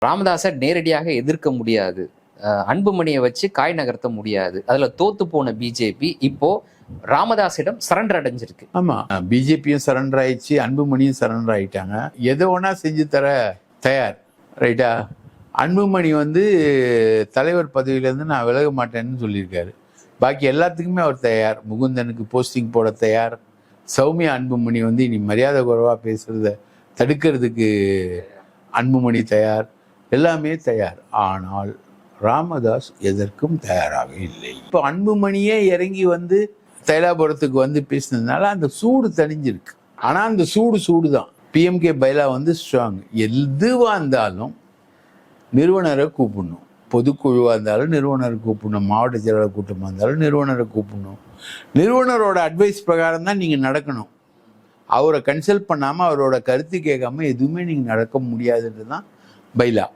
ராமதாஸை நேரடியாக எதிர்க்க முடியாது, அன்புமணியை வச்சு காய் நகர்த்த முடியாது. அதுல தோத்து போன பிஜேபி இப்போ ராமதாஸிடம் சரண்டர் அடைஞ்சிருக்கு. ஆமா, பிஜேபியும் சரண்டர் ஆயிடுச்சு, அன்புமணியும் சரண்டர் ஆயிட்டாங்க. எதை ஒன்னா செஞ்சு தர தயார். ரைட்டா? அன்புமணி தலைவர் பதவியிலேருந்து நான் விலக மாட்டேன்னு சொல்லியிருக்காரு. பாக்கி எல்லாத்துக்குமே அவர் தயார். முகுந்தனுக்கு போஸ்டிங் போட தயார். சௌமியா அன்புமணி இனி மரியாதை குறைவா பேசுறத தடுக்கிறதுக்கு அன்புமணி தயார். எல்லாமே தயார். ஆனால் ராமதாஸ் எதற்கும் தயாராக இல்லை. இப்போ அன்புமணியே இறங்கி தைலாபுரத்துக்கு பேசினதுனால அந்த சூடு தணிஞ்சிருக்கு. ஆனா அந்த சூடு தான். பிஎம்கே பைலா ஸ்ட்ராங். எதுவா இருந்தாலும் நிறுவனரை கூப்பிடணும். பொதுக்குழுவா இருந்தாலும் நிறுவனரை கூப்பிடணும். மாவட்ட செயலாளர் கூட்டமாக இருந்தாலும் நிறுவனரை கூப்பிடணும். நிறுவனரோட அட்வைஸ் பிரகாரம் தான் நீங்க நடக்கணும். அவரை கன்சல்ட் பண்ணாம அவரோட கருத்து கேட்காம எதுவுமே நீங்க நடக்க முடியாதுன்றது தான் பைலா.